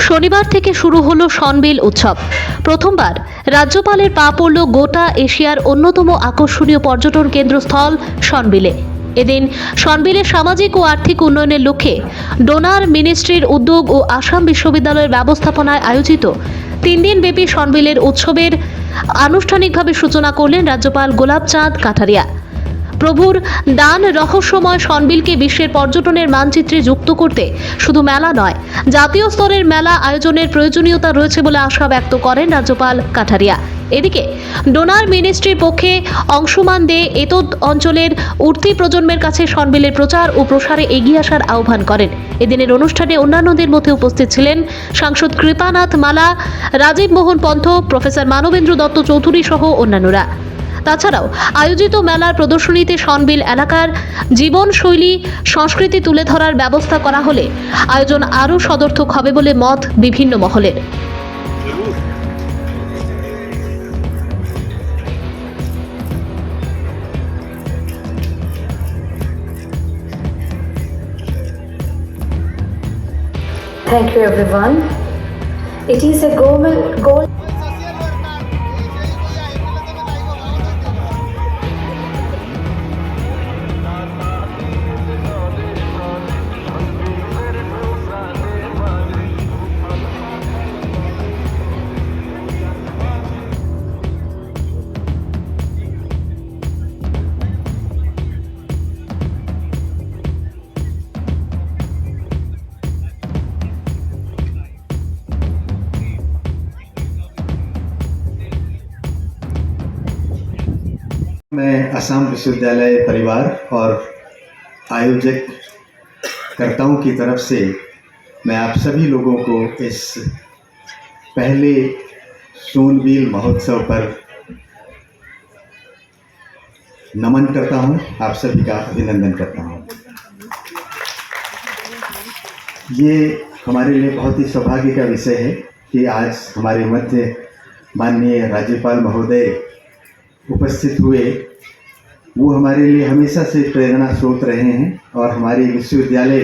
শনিবার থেকে শুরু হলো সনবিল উৎসব। প্রথমবার রাজ্যপালের পা পড়ল গোটা এশিয়ার অন্যতম আকর্ষণীয় পর্যটন কেন্দ্রস্থল সনবিলে। এদিন সনবিলের সামাজিক ও আর্থিক উন্নয়নের লক্ষ্যে ডোনার মিনিস্ট্রির উদ্যোগ ও আসাম বিশ্ববিদ্যালয়ের ব্যবস্থাপনায় আয়োজিত 3 দিনব্যাপী সনবিলের উৎসবের আনুষ্ঠানিকভাবে সূচনা করলেন রাজ্যপাল গোলাপচাঁদ কাঠারিয়া। প্রভুর দান রহস্যময় সনবিলকে বিশ্বের পর্যটনের মানচিত্রে যুক্ত করতে শুধু মেলা নয়, জাতীয় স্তরের মেলা আয়োজনের প্রয়োজনীয়তা রয়েছে বলে আশা ব্যক্ত করেন রাজ্যপাল কাঠারিয়া। এদিকে ডোনার মিনিস্ট্রির পক্ষে অংশমান দে এতদ অঞ্চলের উঠতি প্রজন্মের কাছে সনবিলের প্রচার ও প্রসারে এগিয়ে আসার আহ্বান করেন। এদিনের অনুষ্ঠানে অন্যান্যদের মধ্যে উপস্থিত ছিলেন সাংসদ কৃপানাথ মালা, রাজীব মোহন পন্থ, প্রফেসর মানবেন্দ্র দত্ত চৌধুরী সহ অন্যান্যরা। তাছাড়াও আয়োজিত মেলার প্রদর্শনীতে সনবিল এলাকার জীবনশৈলী সংস্কৃতি তুলে ধরার ব্যবস্থা করা হলে আয়োজন আরও সদর্থক হবে বলে মত বিভিন্ন মহলের। Thank you everyone. It is a goal मैं असम विश्वविद्यालय परिवार और आयोजक कर्ताओं की तरफ से मैं आप सभी लोगों को इस पहले सोनबिल महोत्सव पर नमन करता हूं, आप सभी का अभिनंदन करता हूं। ये हमारे लिए बहुत ही सौभाग्य का विषय है कि आज हमारे मध्य माननीय राज्यपाल महोदय उपस्थित हुए। वो हमारे लिए हमेशा से प्रेरणा स्रोत रहे हैं और हमारे विश्वविद्यालय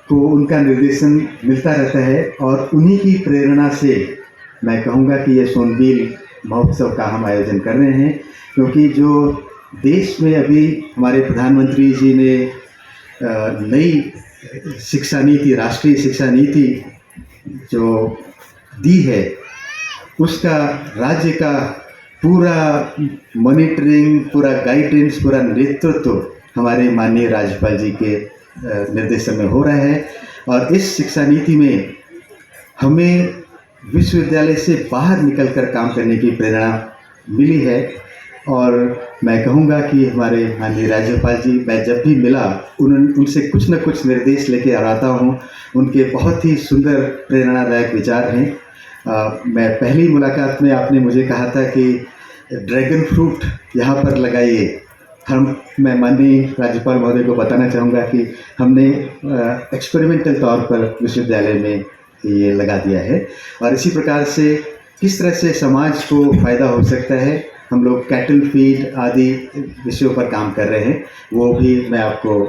को उनका निर्देशन मिलता रहता है और उन्हीं की प्रेरणा से मैं कहूँगा कि ये सोनबिल महोत्सव का हम आयोजन कर रहे हैं, क्योंकि जो देश में अभी हमारे प्रधानमंत्री जी ने नई शिक्षा नीति, राष्ट्रीय शिक्षा नीति जो दी है, उसका राज्य का पूरा मॉनिटरिंग, पूरा गाइडेंस, पूरा नेतृत्व हमारे माननीय राज्यपाल जी के निर्देशन में हो रहा है। और इस शिक्षा नीति में हमें विश्वविद्यालय से बाहर निकलकर काम करने की प्रेरणा मिली है। और मैं कहूँगा कि हमारे माननीय राज्यपाल जी, मैं जब भी मिला उनसे कुछ न कुछ निर्देश लेके आता हूँ। उनके बहुत ही सुंदर प्रेरणादायक विचार हैं। मैं पहली मुलाकात में आपने मुझे कहा था कि ड्रैगन फ्रूट यहाँ पर लगाइए। मैं माननीय राज्यपाल महोदय को बताना चाहूँगा कि हमने एक्सपेरिमेंटल तौर पर विश्वविद्यालय में ये लगा दिया है। और इसी प्रकार से किस तरह से समाज को फ़ायदा हो सकता है, हम लोग कैटल फीड आदि विषयों पर काम कर रहे हैं। वो भी मैं आपको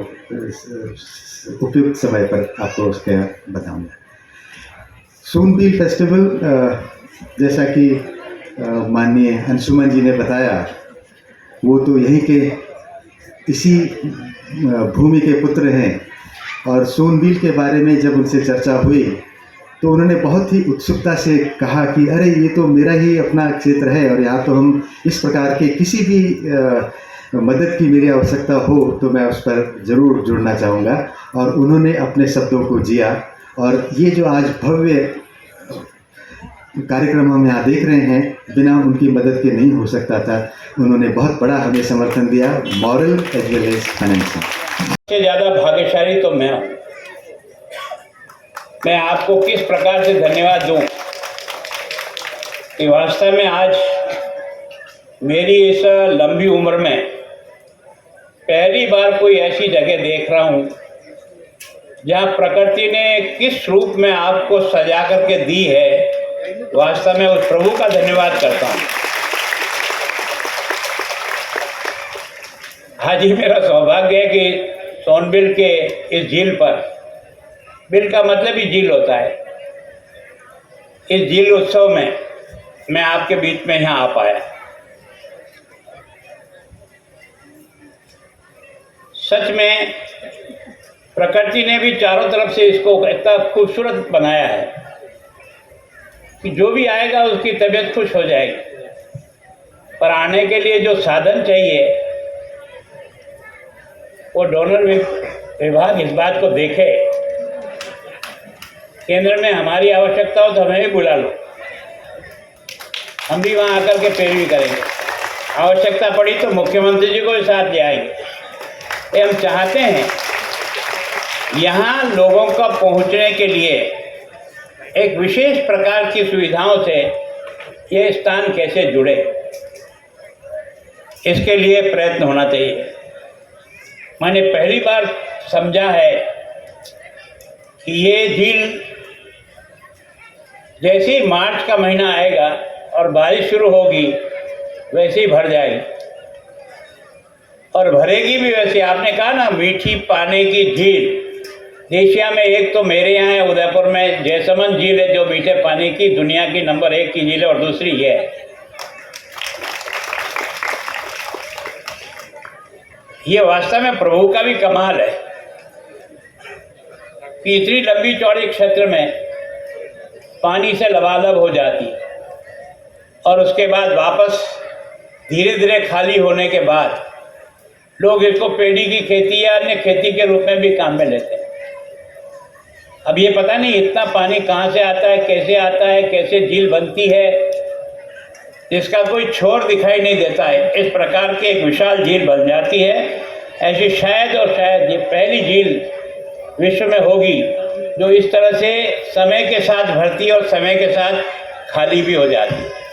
उपयुक्त समय पर आपको उसका बताऊँगा। सोनबिल फेस्टिवल, जैसा कि माननीय अंशुमन जी ने बताया, वो तो यहीं के इसी भूमि के पुत्र हैं। और सोनबिल के बारे में जब उनसे चर्चा हुई तो उन्होंने बहुत ही उत्सुकता से कहा कि अरे ये तो मेरा ही अपना क्षेत्र है और यहाँ तो हम इस प्रकार के किसी भी मदद की मेरी आवश्यकता हो तो मैं उस पर ज़रूर जुड़ना चाहूँगा। और उन्होंने अपने शब्दों को जिया। और ये जो आज भव्य कार्यक्रम हम यहाँ देख रहे हैं, बिना उनकी मदद के नहीं हो सकता था। उन्होंने बहुत बड़ा हमें समर्थन दिया, moral as well as financial. सबसे ज़्यादा भाग्यशाली तो मैं हूँ। मैं आपको किस प्रकार से धन्यवाद दूँ कि वास्तव में आज मेरी इस लंबी उम्र में पहली बार कोई ऐसी जगह देख रहा हूँ जहाँ प्रकृति ने किस रूप में आपको सजा करके दी है। वास्तव में उस प्रभु का धन्यवाद करता हूँ। आज ही मेरा सौभाग्य है कि सोनबिल के इस झील पर, बिल का मतलब ही झील होता है, इस झील उत्सव में मैं आपके बीच में यहाँ आ पाया। सच में प्रकृति ने भी चारों तरफ से इसको इतना खूबसूरत बनाया है कि जो भी आएगा उसकी तबीयत खुश हो जाएगी। पर आने के लिए जो साधन चाहिए वो डोनर विभाग इस बात को देखे। केंद्र में हमारी आवश्यकता हो तो हमें भी बुला लो, हम भी वहाँ आकर के पैरवी करेंगे। आवश्यकता पड़ी तो मुख्यमंत्री जी को भी साथ ले आएंगे। हम चाहते हैं यहाँ लोगों का पहुँचने के लिए एक विशेष प्रकार की सुविधाओं से ये स्थान कैसे जुड़े, इसके लिए प्रयत्न होना चाहिए। मैंने पहली बार समझा है कि ये झील जैसे ही मार्च का महीना आएगा और बारिश शुरू होगी वैसे ही भर जाएगी, और भरेगी भी वैसे। आपने कहा ना मीठी पानी की झील, एशिया में एक तो मेरे यहाँ है उदयपुर में जयसमंद झील है जो मीठे पानी की दुनिया की नंबर 1 की झील है, और दूसरी ये है। ये वास्तव में प्रभु का भी कमाल है कि इतनी लंबी चौड़ी क्षेत्र में पानी से लबालब हो जाती, और उसके बाद वापस धीरे धीरे खाली होने के बाद लोग इसको पेड़ी की खेती या अन्य खेती के रूप में भी काम में लेते हैं। अब ये पता नहीं इतना पानी कहाँ से आता है, कैसे झील बनती है, जिसका कोई छोर दिखाई नहीं देता है। इस प्रकार की एक विशाल झील बन जाती है। ऐसी शायद और शायद ये पहली झील विश्व में होगी जो इस तरह से समय के साथ भरती है और समय के साथ खाली भी हो जाती है।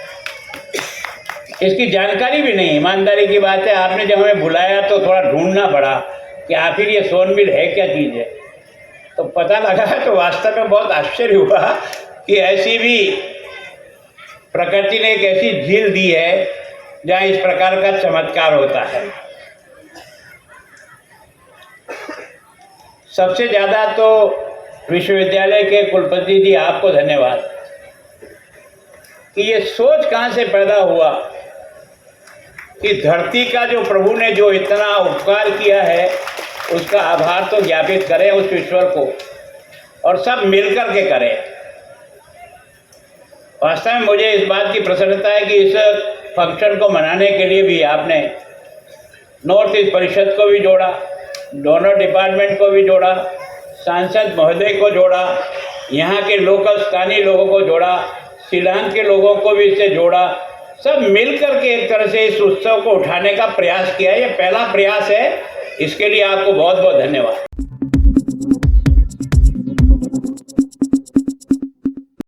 इसकी जानकारी भी नहीं, ईमानदारी की बात है। आपने जब हमें बुलाया तो थोड़ा ढूंढना पड़ा कि आखिर ये सोनबिल है क्या चीज़ है, तो पता लगा तो वास्तव में बहुत आश्चर्य हुआ कि ऐसी भी प्रकृति ने एक ऐसी झील दी है जहाँ इस प्रकार का चमत्कार होता है। सबसे ज़्यादा तो विश्वविद्यालय के कुलपति जी आपको धन्यवाद कि ये सोच कहाँ से पैदा हुआ कि धरती का जो प्रभु ने जो इतना उपकार किया है उसका आभार तो ज्ञापित करें उस ईश्वर को, और सब मिलकर के करें। वास्तव में मुझे इस बात की प्रसन्नता है कि इस फंक्शन को मनाने के लिए भी आपने नॉर्थ ईस्ट परिषद को भी जोड़ा, डोनर डिपार्टमेंट को भी जोड़ा, सांसद महोदय को जोड़ा, यहाँ के लोकल स्थानीय लोगों को जोड़ा, शिलांग के लोगों को भी इससे जोड़ा। सब मिलकर के एक तरह से इस उत्सव को उठाने का प्रयास किया। ये पहला प्रयास है, इसके लिए आपको बहुत बहुत धन्यवाद।